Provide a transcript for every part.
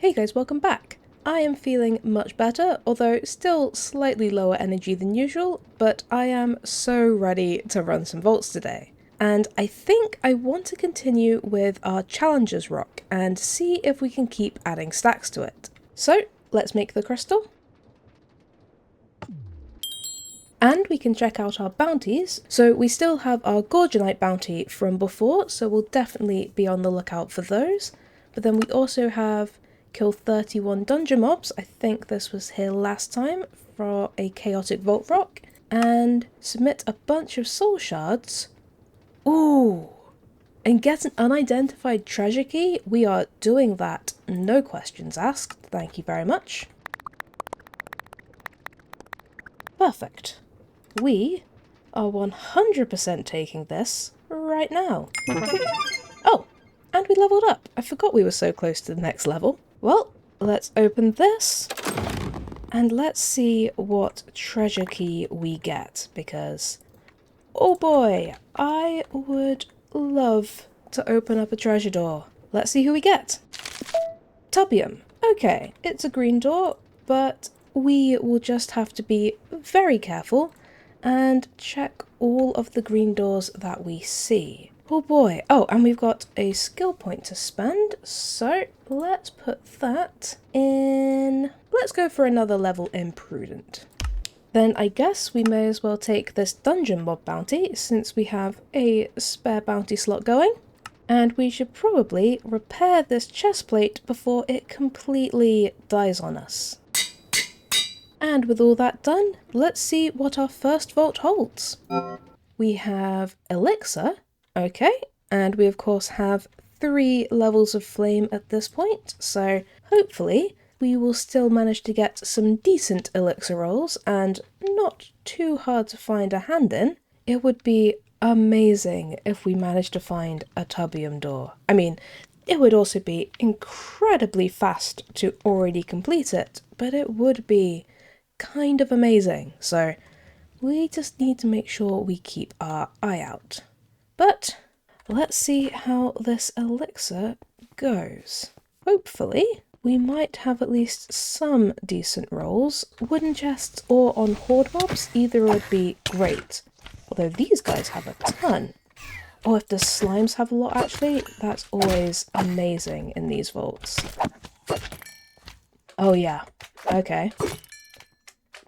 Hey guys, welcome back. I am feeling much better, although still slightly lower energy than usual, but I am so ready to run some vaults today. And I think I want to continue with our Challengers Rock and see if we can keep adding stacks to it. So, let's make the crystal. And we can check out our bounties. So we still have our Gorgonite bounty from before, so we'll definitely be on the lookout for those. But then we also have kill 31 dungeon mobs, I think this was here last time, for a chaotic vault rock, and submit a bunch of soul shards. Ooh! And get an unidentified treasure key. We are doing that, no questions asked, thank you very much. Perfect. We are 100% taking this right now. Oh, and we leveled up. I forgot we were so close to the next level. Well, let's open this and let's see what treasure key we get, because, oh boy, I would love to open up a treasure door. Let's see who we get. Tubium. Okay, it's a green door, but we will just have to be very careful and check all of the green doors that we see. Oh boy. Oh, and we've got a skill point to spend, so let's put that in. Let's go for another level in Prudent. Then I guess we may as well take this dungeon mob bounty, since we have a spare bounty slot going. And we should probably repair this chest plate before it completely dies on us. And with all that done, let's see what our first vault holds. We have Elixir, okay, and we of course have 3 levels of flame at this point, so hopefully we will still manage to get some decent elixir rolls and not too hard to find a hand in. It would be amazing if we managed to find a tubium door. I mean, it would also be incredibly fast to already complete it, but it would be kind of amazing, so we just need to make sure we keep our eye out. But let's see how this elixir goes. Hopefully we might have at least some decent rolls. Wooden chests or on horde mobs, either would be great. Although these guys have a ton. Or if the slimes have a lot actually, that's always amazing in these vaults. Oh yeah, okay.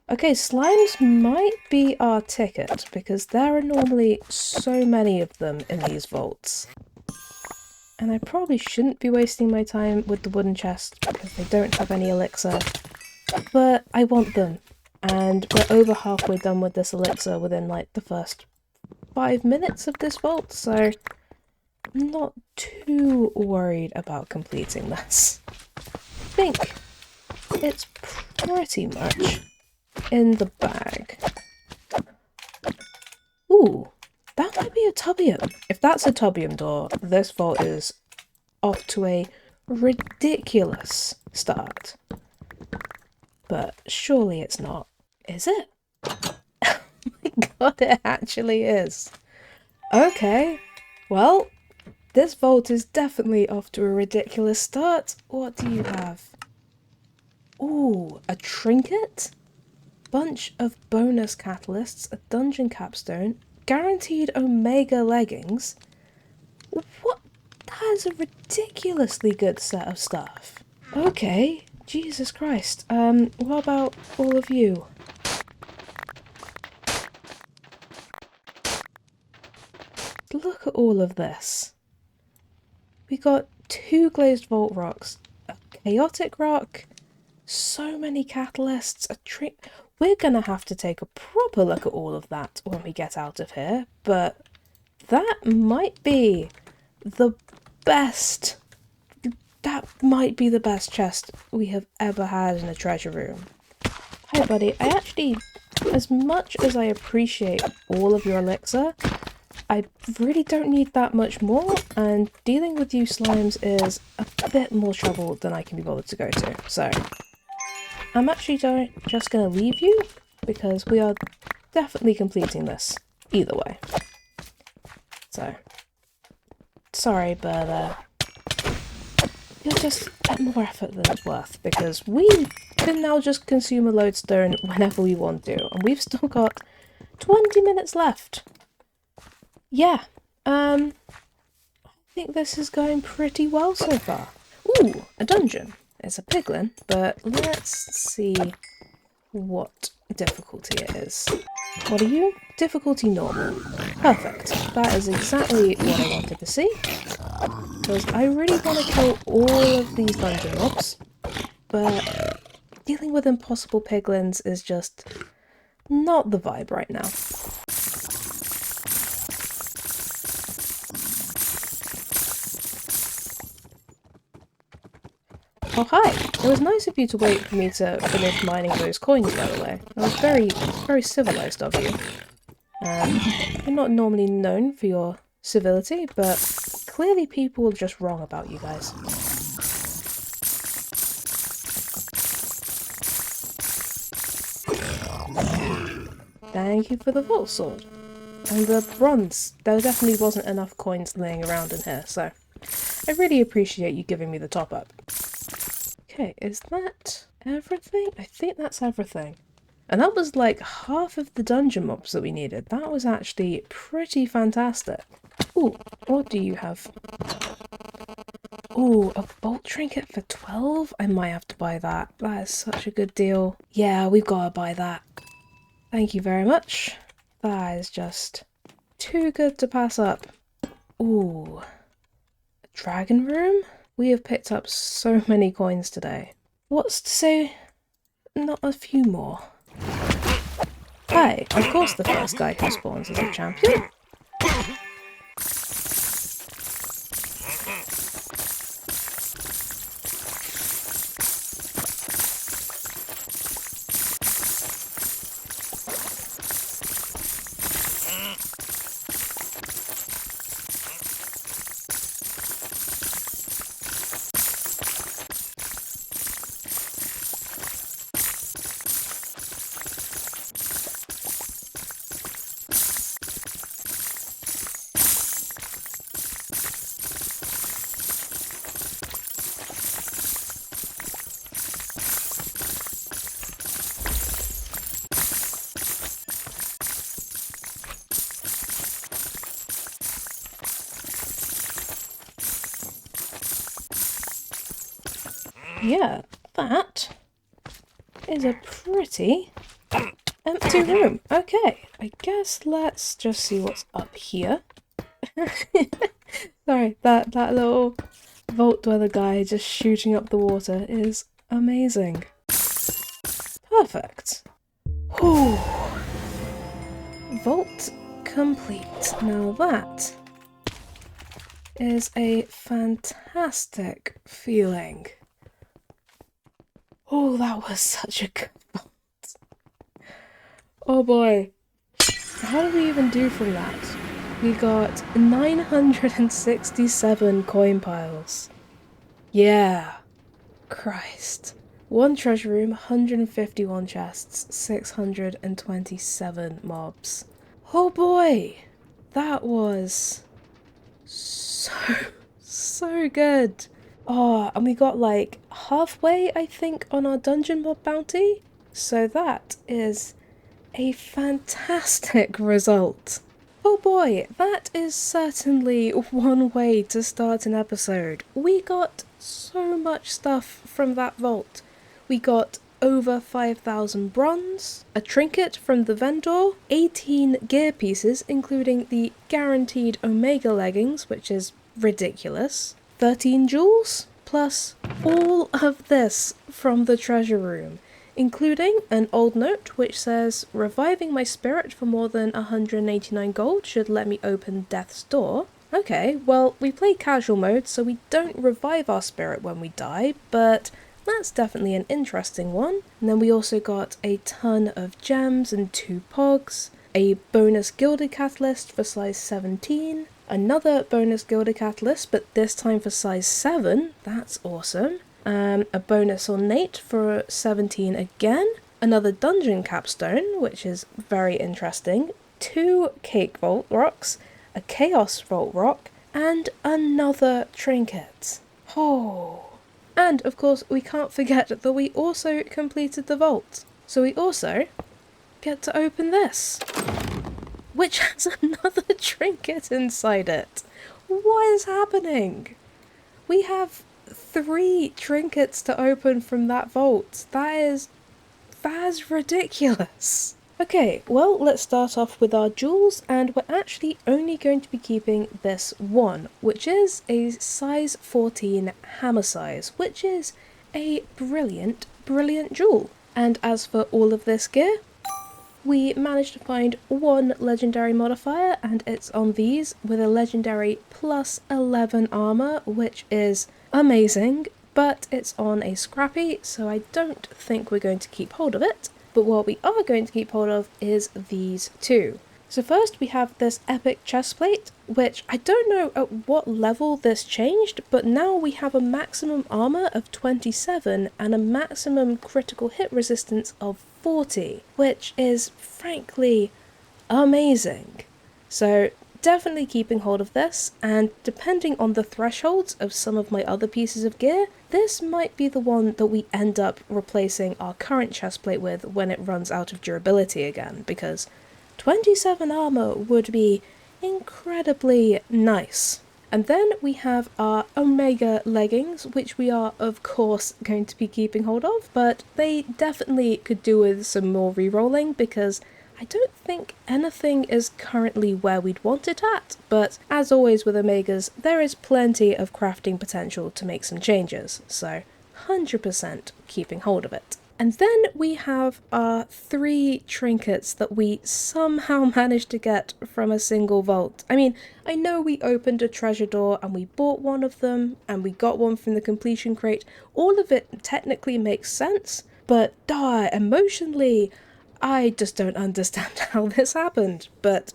Okay, slimes might be our ticket, because there are normally so many of them in these vaults. And I probably shouldn't be wasting my time with the wooden chest, because they don't have any elixir. But I want them, and we're over halfway done with this elixir within like the first 5 minutes of this vault, so I'm not too worried about completing this. I think it's pretty much in the bag. Ooh, that might be a tubium. If that's a tubium door, this vault is off to a ridiculous start. But surely it's not, is it? Oh my god, it actually is. Okay, well, this vault is definitely off to a ridiculous start. What do you have? Ooh, a trinket? Bunch of bonus catalysts, a dungeon capstone, guaranteed omega leggings. What? That is a ridiculously good set of stuff. Okay, Jesus Christ. What about all of you? Look at all of this. We got 2 glazed vault rocks, a chaotic rock, so many catalysts, a tree. We're gonna have to take a proper look at all of that when we get out of here, but that might be the best. That might be the best chest we have ever had in a treasure room. Hi buddy, I actually, as much as I appreciate all of your elixir, I really don't need that much more, and dealing with you slimes is a bit more trouble than I can be bothered to go to, so I'm actually just going to leave you, because we are definitely completing this, either way. So, sorry, but you're just more effort than it's worth, because we can now just consume a lodestone whenever we want to, and we've still got 20 minutes left. Yeah, I think this is going pretty well so far. Ooh, a dungeon. It's a piglin, but let's see what difficulty it is. What are you? Difficulty normal. Perfect. That is exactly what I wanted to see. Because I really want to kill all of these dungeon mobs, but dealing with impossible piglins is just not the vibe right now. Oh hi! It was nice of you to wait for me to finish mining those coins, by the way. That was very, very civilized of you. You're not normally known for your civility, but clearly people are just wrong about you guys. Thank you for the vault sword. And the bronze. There definitely wasn't enough coins laying around in here, so I really appreciate you giving me the top up. Okay, is that everything? I think that's everything. And that was like half of the dungeon mobs that we needed. That was actually pretty fantastic. Ooh, what do you have? Ooh, a bolt trinket for 12? I might have to buy that. That is such a good deal. Yeah, we've got to buy that. Thank you very much. That is just too good to pass up. Ooh, a dragon room? We have picked up so many coins today. What's to say not a few more? Hi, of course the first guy who spawns is a champion. Yeah, that is a pretty empty room. Okay, I guess let's just see what's up here. Sorry, that little vault dweller guy just shooting up the water is amazing. Perfect. Whew. Vault complete. Now that is a fantastic feeling. Oh, that was such a good vault. Oh boy. How did we even do from that? We got 967 coin piles. Yeah. Christ. One treasure room, 151 chests, 627 mobs. Oh boy. That was so good. Oh, and we got like halfway, I think, on our dungeon mob bounty. So that is a fantastic result. Oh boy, that is certainly one way to start an episode. We got so much stuff from that vault. We got over 5,000 bronze, a trinket from the vendor, 18 gear pieces including the guaranteed Omega leggings, which is ridiculous, 13 jewels, plus all of this from the treasure room, including an old note which says, reviving my spirit for more than 189 gold should let me open death's door. Okay, well, we play casual mode, so we don't revive our spirit when we die, but that's definitely an interesting one. And then we also got a ton of gems and 2 pogs, a bonus gilded catalyst for size 17, another bonus gilded catalyst, but this time for size 7, that's awesome. A bonus ornate for 17 again, another dungeon capstone, which is very interesting, 2 cake vault rocks, a chaos vault rock, and another trinket. Oh, And of course, we can't forget that we also completed the vault. So we also get to open this, which has another trinket inside it. What is happening? We have 3 trinkets to open from that vault. That is ridiculous. Okay, well, let's start off with our jewels, and we're actually only going to be keeping this one, which is a size 14 hammer size, which is a brilliant, brilliant jewel. And as for all of this gear, we managed to find 1 legendary modifier, and it's on these with a legendary plus 11 armor, which is amazing, but it's on a scrappy, so I don't think we're going to keep hold of it. But what we are going to keep hold of is these 2. So first we have this epic chestplate, which I don't know at what level this changed, but now we have a maximum armor of 27 and a maximum critical hit resistance of 40, which is frankly amazing. So definitely keeping hold of this, and depending on the thresholds of some of my other pieces of gear, this might be the one that we end up replacing our current chestplate with when it runs out of durability again, because 27 armor would be incredibly nice. And then we have our Omega leggings, which we are of course going to be keeping hold of, but they definitely could do with some more rerolling because I don't think anything is currently where we'd want it at, but as always with Omegas, there is plenty of crafting potential to make some changes, so 100% keeping hold of it. And then we have our 3 trinkets that we somehow managed to get from a single vault. I mean, I know we opened a treasure door and we bought one of them, and we got one from the completion crate. All of it technically makes sense, but emotionally, I just don't understand how this happened, but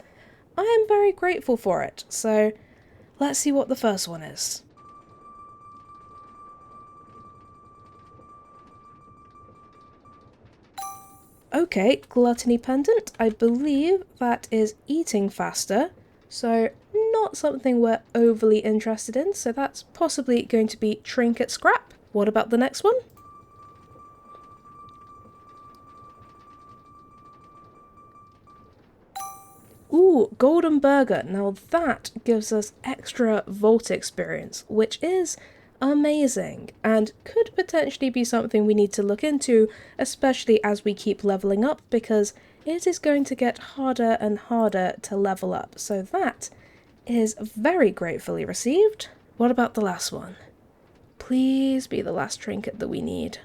I am very grateful for it, so let's see what the first one is. Okay, gluttony pendant. I believe that is eating faster, so not something we're overly interested in, so that's possibly going to be trinket scrap. What about the next one? Ooh, golden burger. Now that gives us extra vault experience, which is amazing and could potentially be something we need to look into, especially as we keep leveling up, because it is going to get harder and harder to level up. So that is very gratefully received. What about the last one? Please be the last trinket that we need.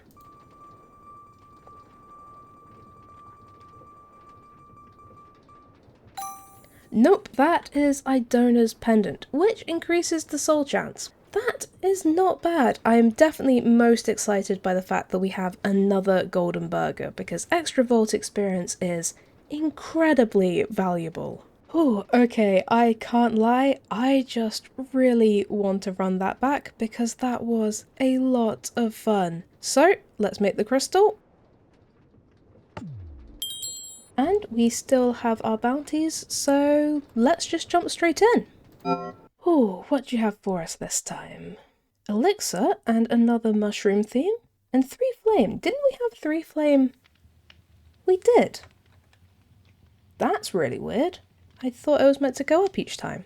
Nope, that is Idona's pendant, which increases the soul chance. That is not bad. I am definitely most excited by the fact that we have another golden burger, because extra vault experience is incredibly valuable. Oh, okay, I can't lie, I just really want to run that back because that was a lot of fun. So, let's make the crystal. And we still have our bounties, so let's just jump straight in. Oh, what do you have for us this time? Elixir and another mushroom theme, and 3 flame. Didn't we have 3 flame? We did. That's really weird. I thought it was meant to go up each time.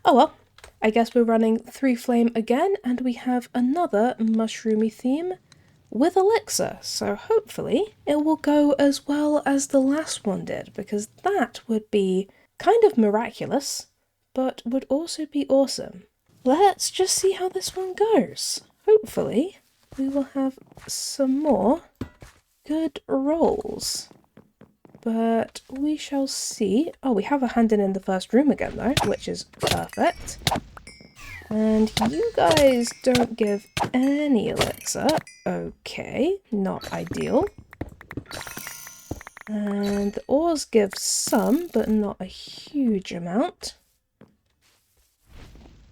Oh well, I guess we're running 3 flame again, and we have another mushroomy theme with elixir, so hopefully it will go as well as the last one did, because that would be kind of miraculous, but would also be awesome. Let's just see how this one goes. Hopefully we will have some more good rolls, but we shall see. Oh, we have a hand in the first room again though, which is perfect. And you guys don't give any elixir. Okay, not ideal. And the ores give some, but not a huge amount.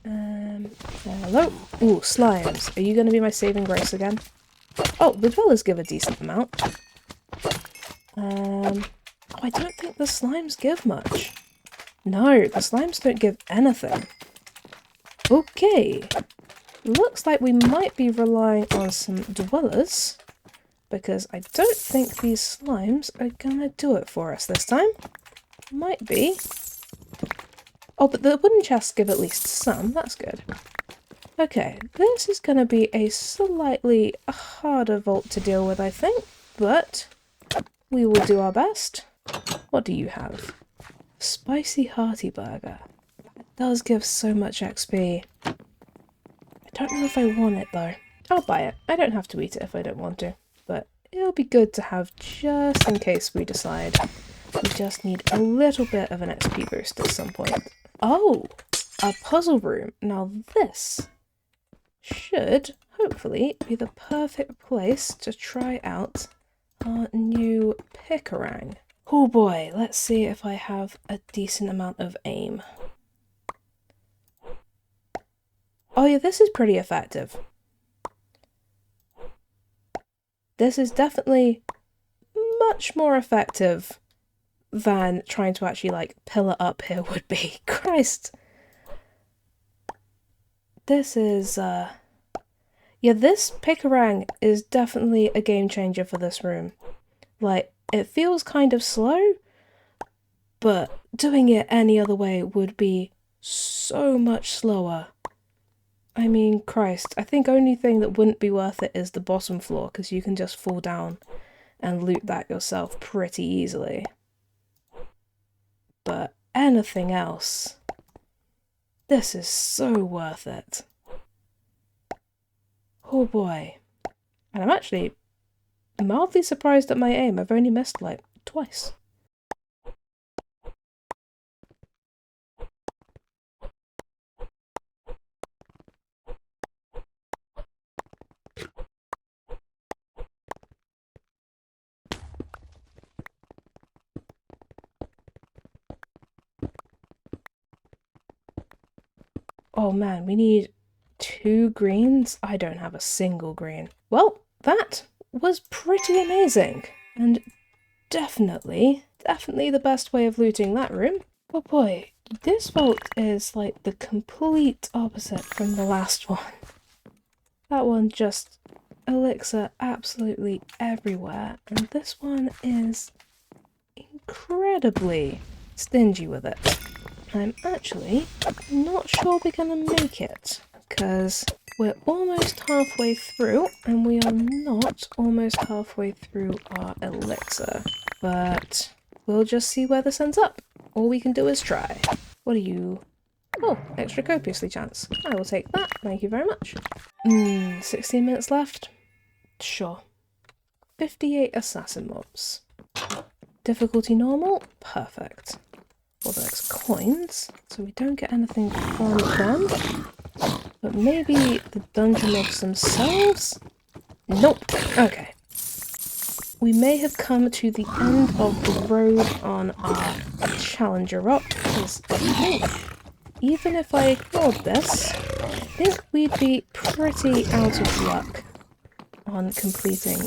Hello? Ooh, slimes. Are you going to be my saving grace again? Oh, the dwellers give a decent amount. Oh, I don't think the slimes give much. No, the slimes don't give anything. Okay, looks like we might be relying on some dwellers, because I don't think these slimes are gonna do it for us this time. Might be. Oh, but the wooden chests give at least some, that's good. Okay, this is gonna be a slightly harder vault to deal with, I think, but we will do our best. What do you have? Spicy hearty burger. It does give so much XP. I don't know if I want it though. I'll buy it. I don't have to eat it if I don't want to, but it'll be good to have just in case we decide we just need a little bit of an XP boost at some point. Oh, a puzzle room. Now this should hopefully be the perfect place to try out our new pickerang. Oh boy, let's see if I have a decent amount of aim. Oh yeah, this is pretty effective. This is definitely much more effective than trying to actually like pillar up here would be. Christ. This is yeah, this pickerang is definitely a game changer for this room. Like, it feels kind of slow, but doing it any other way would be so much slower. I mean, Christ, I think only thing that wouldn't be worth it is the bottom floor, because you can just fall down and loot that yourself pretty easily. But anything else, this is so worth it. Oh boy. And I'm actually mildly surprised at my aim. I've only missed like twice. Oh man, we need 2 greens? I don't have a single green. Well, that was pretty amazing. And definitely the best way of looting that room. Oh boy, this vault is like the complete opposite from the last one. That one just elixir absolutely everywhere, and this one is incredibly stingy with it. I'm actually not sure we're gonna make it, because we're almost halfway through, and we are not almost halfway through our elixir. But we'll just see where this ends up. All we can do is try. What are you? Oh, extra copiously chance. I will take that, thank you very much. 16 minutes left? Sure. 58 assassin mobs. Difficulty normal? Perfect. Well, there's coins, so we don't get anything from them. But maybe the dungeon mobs themselves? Nope. Okay. We may have come to the end of the road on our Challenger Rock, because I think, even if I ignored this, I think we'd be pretty out of luck on completing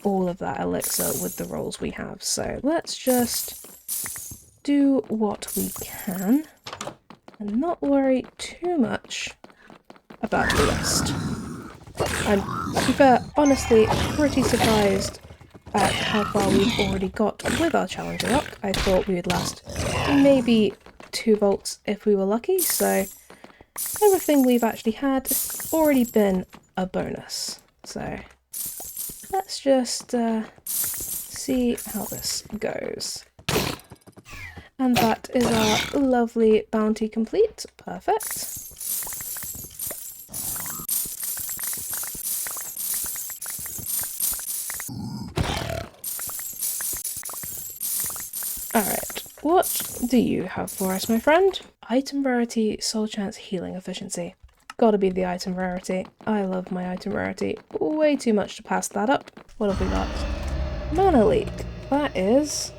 all of that elixir with the rolls we have. So let's just do what we can and not worry too much about the rest. I'm, to be fair, honestly pretty surprised at how far we've already got with our Challenger Rock. I thought we would last maybe 2 volts if we were lucky, so everything we've actually had has already been a bonus. So let's just see how this goes. And that is our lovely bounty complete. Perfect. Alright, what do you have for us, my friend? Item rarity, soul chance, healing efficiency. Gotta be the item rarity. I love my item rarity. Way too much to pass that up. What have we got? Mana leak. That is...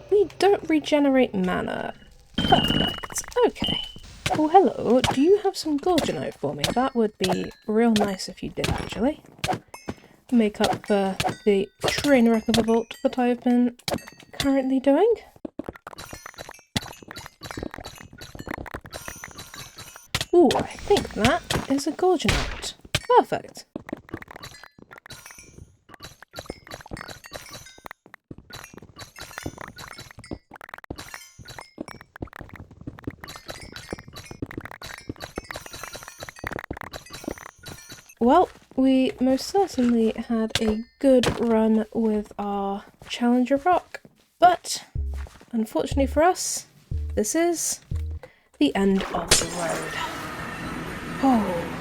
we don't regenerate mana. Perfect. Okay. Oh, hello. Do you have some Gorgonite for me? That would be real nice if you did, actually. Make up for the train wreck of a vault that I've been currently doing. Ooh, I think that is a Gorgonite. Perfect. Well, we most certainly had a good run with our Challenger Rock, but unfortunately for us, this is the end of the road. Oh.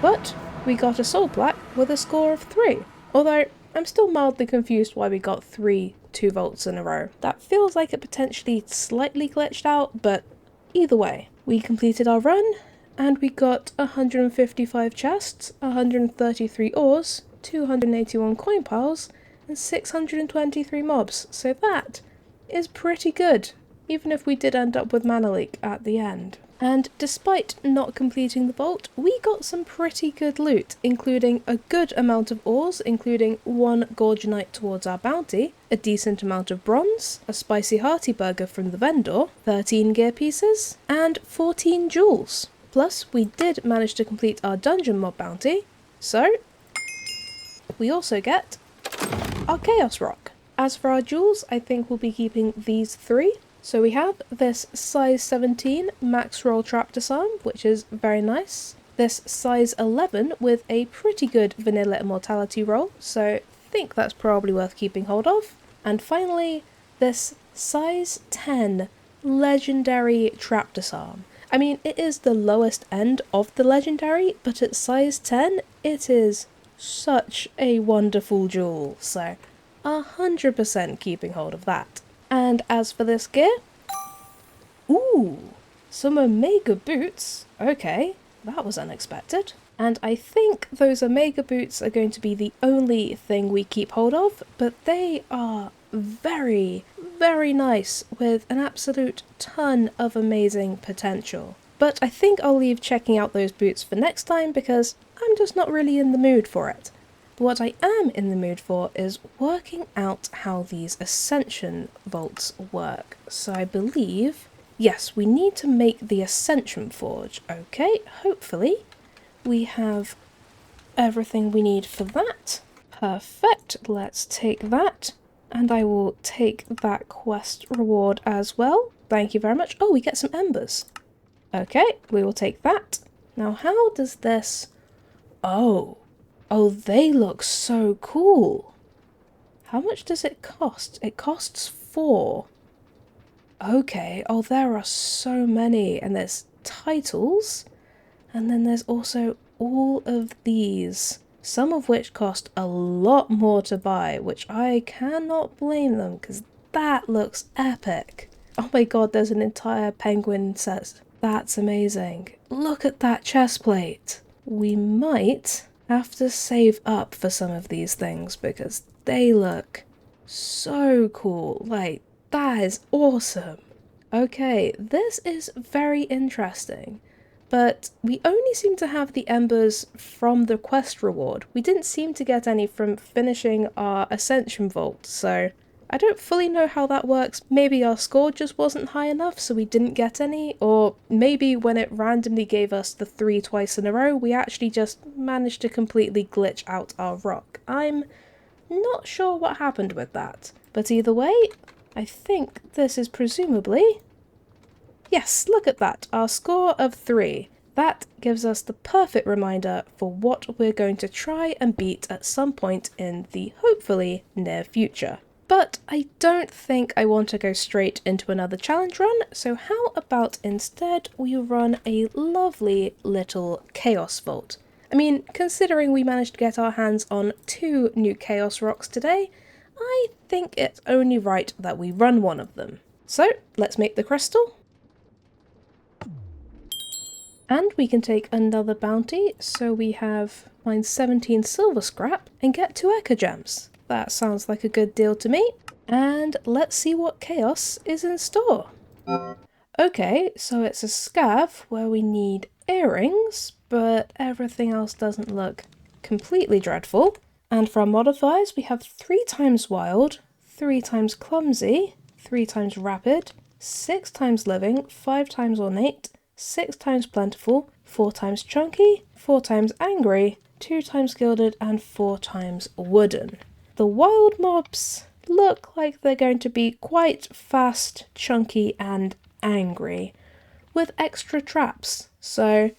But we got a soul plaque with a score of 3, although I'm still mildly confused why we got 3 2 volts in a row. That feels like it potentially slightly glitched out, but either way, we completed our run, and we got 155 chests, 133 ores, 281 coin piles, and 623 mobs, so that is pretty good, even if we did end up with mana leak at the end. And despite not completing the vault, we got some pretty good loot, including a good amount of ores, including 1 Gorgonite towards our bounty, a decent amount of bronze, a spicy hearty burger from the vendor, 13 gear pieces, and 14 jewels. Plus, we did manage to complete our dungeon mob bounty, so we also get our Chaos Rock. As for our jewels, I think we'll be keeping these 3. So we have this size 17 max roll trap disarm, which is very nice. This size 11 with a pretty good vanilla immortality roll, so I think that's probably worth keeping hold of. And finally, this size 10 legendary trap disarm. I mean, it is the lowest end of the legendary, but at size 10, it is such a wonderful jewel, so 100% keeping hold of that. And as for this gear, ooh, some Omega boots. Okay, that was unexpected. And I think those Omega boots are going to be the only thing we keep hold of, but they are very, very nice with an absolute ton of amazing potential. But I think I'll leave checking out those boots for next time because I'm just not really in the mood for it. But what I am in the mood for is working out how these Ascension vaults work. So I believe, yes, we need to make the Ascension forge. Okay, hopefully we have everything we need for that. Perfect, let's take that. And I will take that quest reward as well. Thank you very much. Oh, we get some embers. Okay, we will take that. Now, how does this... Oh, they look so cool. How much does it cost? It costs 4. Okay, oh, there are so many. And there's titles. And then there's also all of these. Some of which cost a lot more to buy, which I cannot blame them, because that looks epic. Oh my god, there's an entire penguin set. That's amazing. Look at that chest plate. We might have to save up for some of these things, because they look so cool. Like, that is awesome. Okay, this is very interesting. But we only seem to have the embers from the quest reward. We didn't seem to get any from finishing our Ascension vault, so I don't fully know how that works. Maybe our score just wasn't high enough, so we didn't get any, or maybe when it randomly gave us the 3 twice in a row, we actually just managed to completely glitch out our rock. I'm not sure what happened with that. But either way, I think this is presumably... Yes, look at that, our score of 3. That gives us the perfect reminder for what we're going to try and beat at some point in the hopefully near future. But I don't think I want to go straight into another challenge run, so how about instead we run a lovely little Chaos Vault. I mean, considering we managed to get our hands on 2 new Chaos Rocks today, I think it's only right that we run one of them. So, let's make the crystal. And we can take another bounty, so we have find 17 silver scrap and get 2 echo gems. That sounds like a good deal to me. And let's see what chaos is in store. Okay, so it's a scav where we need earrings, but everything else doesn't look completely dreadful. And for our modifiers, we have 3 times wild, 3 times clumsy, 3 times rapid, 6 times living, 5 times ornate, 6 times plentiful, 4 times chunky, 4 times angry, 2 times gilded, and 4 times wooden. The wild mobs look like they're going to be quite fast, chunky, and angry, with extra traps, so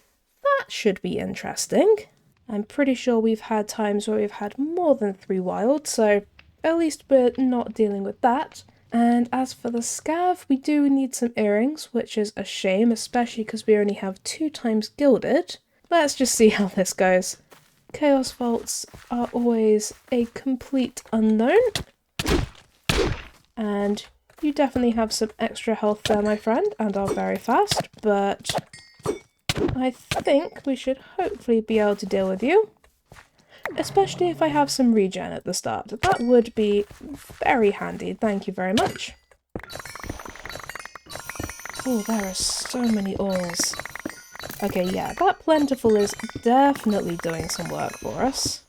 that should be interesting. I'm pretty sure we've had times where we've had more than 3 wild, so at least we're not dealing with that. And as for the scav, we do need some earrings, which is a shame, especially because we only have 2 times gilded. Let's just see how this goes. Chaos vaults are always a complete unknown. And you definitely have some extra health there, my friend, and are very fast, but I think we should hopefully be able to deal with you. Especially if I have some regen at the start. That would be very handy, thank you very much. Oh, there are so many ores. Okay, yeah, that plentiful is definitely doing some work for us.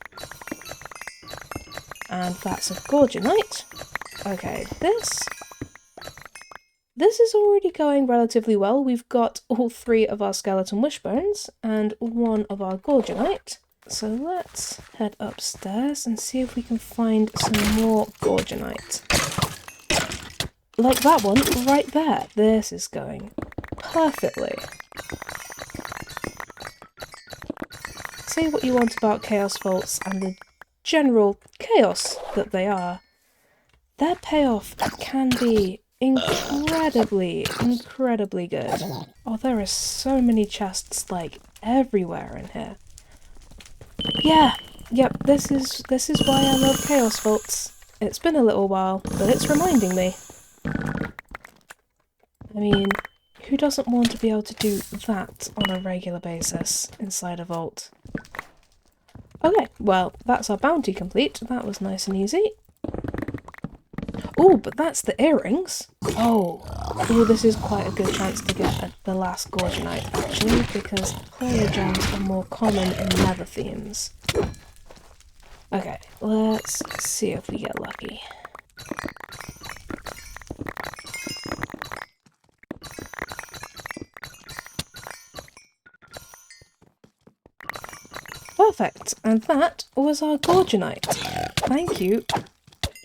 And that's a gorgonite. Okay, this is already going relatively well. We've got all 3 of our skeleton wishbones and 1 of our gorgonite. So let's head upstairs and see if we can find some more gorgonite. Like that one right there. This is going perfectly. Say what you want about chaos vaults and the general chaos that they are. Their payoff can be incredibly good. Oh, there are so many chests, like, everywhere in here. Yep, this is why I love chaos vaults. It's been a little while, but it's reminding me. I mean, who doesn't want to be able to do that on a regular basis inside a vault? Okay, well, that's our bounty complete. That was nice and easy. Oh, but that's the earrings. Oh, this is quite a good chance to get the last gorgonite, actually, because player gems are more common in nether themes. Okay, let's see if we get lucky. Perfect, and that was our gorgonite. Thank you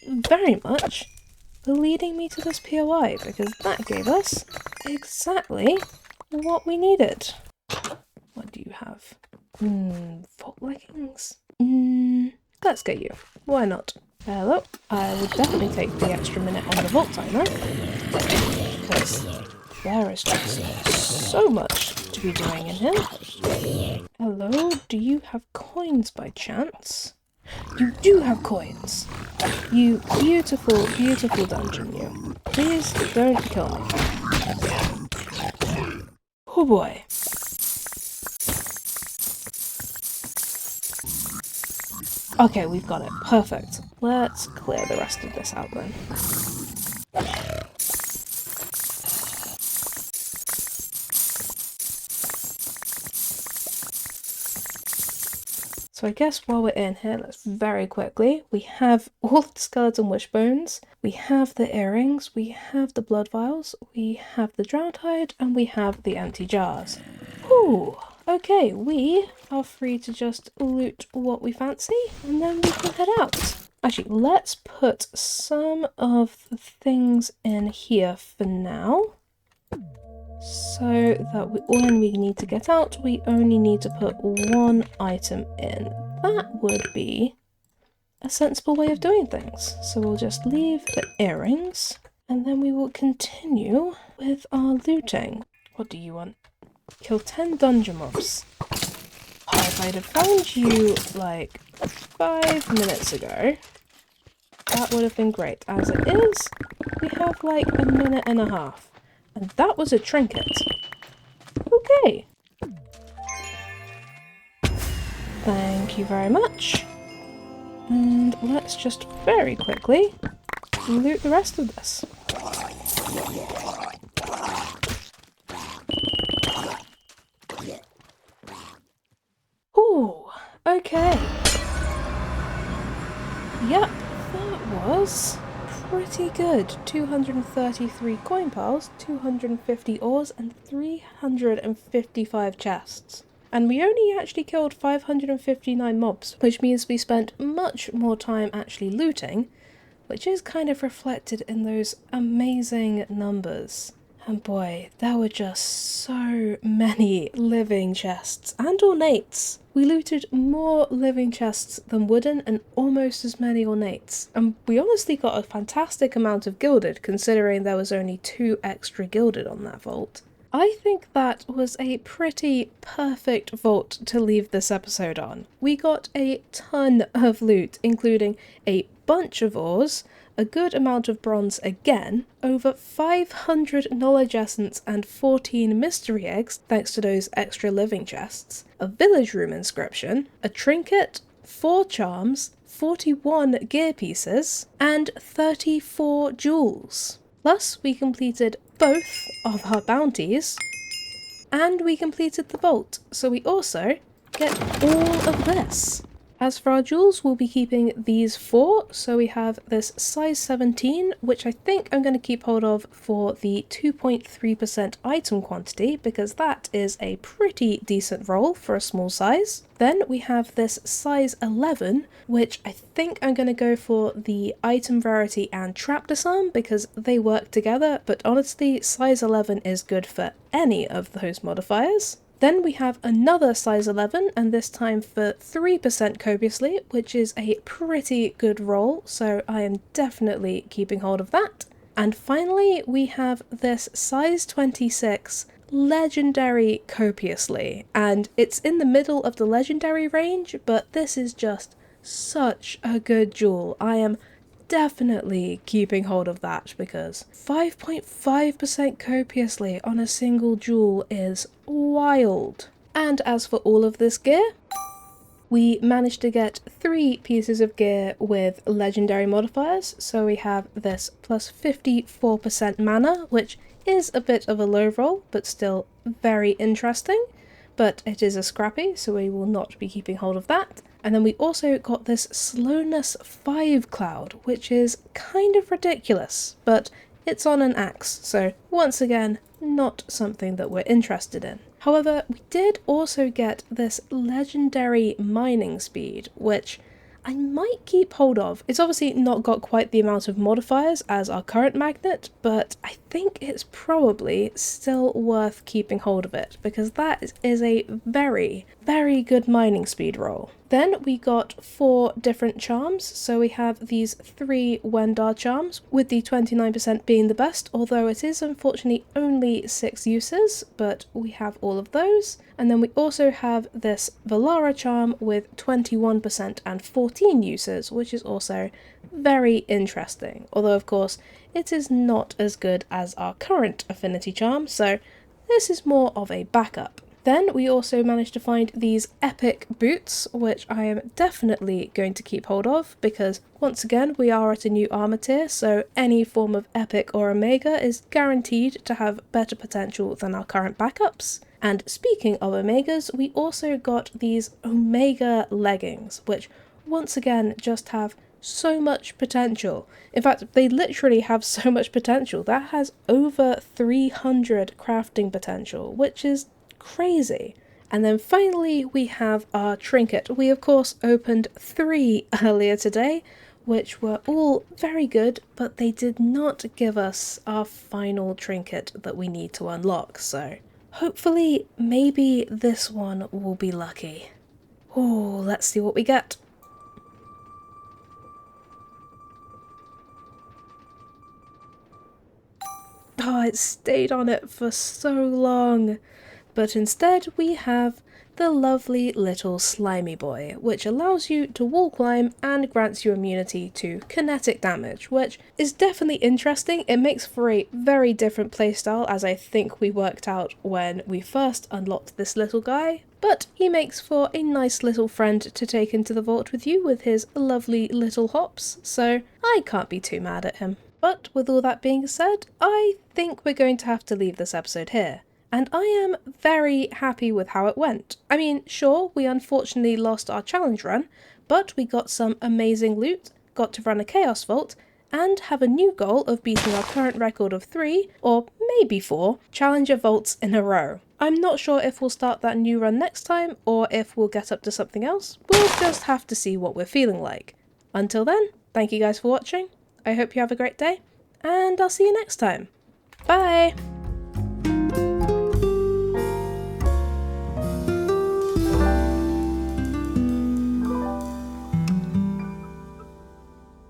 very much for leading me to this POI, because that gave us exactly what we needed. What do you have? Vault leggings? Let's get you. Why not? Hello. I would definitely take the extra minute on the vault timer, because there is just so much to be doing in here. Hello, do you have coins by chance? You do have coins! You beautiful, beautiful dungeon, you. Please don't kill me. Oh boy. Okay, we've got it. Perfect. Let's clear the rest of this out then. So I guess while we're in here, let's very quickly, we have all the skeleton wishbones, we have the earrings, we have the blood vials, we have the drowned hide, and we have the empty jars. Whew! Okay, we are free to just loot what we fancy, and then we can head out. Actually, let's put some of the things in here for now. So that when we need to get out, we only need to put 1 item in. That would be a sensible way of doing things. So we'll just leave the earrings, and then we will continue with our looting. What do you want? Kill 10 dungeon mobs. Oh, if I'd have found you, like, 5 minutes ago, that would have been great. As it is, we have, like, a minute and a half. And that was a trinket. Okay. Thank you very much. And let's just very quickly loot the rest of this. Ooh, okay. Yep, that was pretty good. 233 coin piles, 250 ores, and 355 chests. And we only actually killed 559 mobs, which means we spent much more time actually looting, which is kind of reflected in those amazing numbers. And boy, there were just so many living chests and ornates. We looted more living chests than wooden and almost as many ornates. And we honestly got a fantastic amount of gilded, considering there was only 2 extra gilded on that vault. I think that was a pretty perfect vault to leave this episode on. We got a ton of loot, including a bunch of ores, a good amount of bronze again, over 500 knowledge essence and 14 mystery eggs thanks to those extra living chests, a village room inscription, a trinket, 4 charms, 41 gear pieces, and 34 jewels. Plus, we completed both of our bounties, and we completed the vault, so we also get all of this. As for our jewels, we'll be keeping these 4, so we have this size 17, which I think I'm going to keep hold of for the 2.3% item quantity, because that is a pretty decent roll for a small size. Then we have this size 11, which I think I'm going to go for the item rarity and trap disarm, because they work together, but honestly, size 11 is good for any of those modifiers. Then we have another size 11, and this time for 3% copiously, which is a pretty good roll, so I am definitely keeping hold of that. And finally, we have this size 26 legendary copiously, and it's in the middle of the legendary range, but this is just such a good jewel. I am definitely keeping hold of that, because 5.5% copiously on a single jewel is wild. And as for all of this gear, we managed to get 3 pieces of gear with legendary modifiers. So we have this plus 54% mana, which is a bit of a low roll, but still very interesting. But it is a scrappy, so we will not be keeping hold of that. And then we also got this slowness 5 cloud, which is kind of ridiculous, but it's on an axe, so once again, not something that we're interested in. However, we did also get this legendary mining speed, which I might keep hold of. It's obviously not got quite the amount of modifiers as our current magnet, but I think it's probably still worth keeping hold of it, because that is a very, very good mining speed roll. Then we got 4 different charms, so we have these 3 Wendar charms, with the 29% being the best, although it is unfortunately only 6 uses, but we have all of those. And then we also have this Valara charm with 21% and 14 uses, which is also very interesting, although of course it is not as good as our current affinity charm, so this is more of a backup. Then we also managed to find these epic boots, which I am definitely going to keep hold of, because once again we are at a new armor tier, so any form of epic or omega is guaranteed to have better potential than our current backups. And speaking of omegas, we also got these omega leggings, which once again just have so much potential. In fact, they literally have so much potential. That has over 300 crafting potential, which is crazy. And then finally we have our trinket. We of course opened 3 earlier today, which were all very good, but they did not give us our final trinket that we need to unlock, so hopefully maybe this one will be lucky. Oh, let's see what we get. Oh, it stayed on it for so long. But instead we have the lovely little slimy boy, which allows you to wall climb and grants you immunity to kinetic damage, which is definitely interesting. It makes for a very different playstyle, as I think we worked out when we first unlocked this little guy, but he makes for a nice little friend to take into the vault with you with his lovely little hops, so I can't be too mad at him. But with all that being said, I think we're going to have to leave this episode here. And I am very happy with how it went. I mean, sure, we unfortunately lost our challenge run, but we got some amazing loot, got to run a chaos vault, and have a new goal of beating our current record of 3, or maybe 4, Challenger vaults in a row. I'm not sure if we'll start that new run next time, or if we'll get up to something else. We'll just have to see what we're feeling like. Until then, thank you guys for watching, I hope you have a great day, and I'll see you next time. Bye!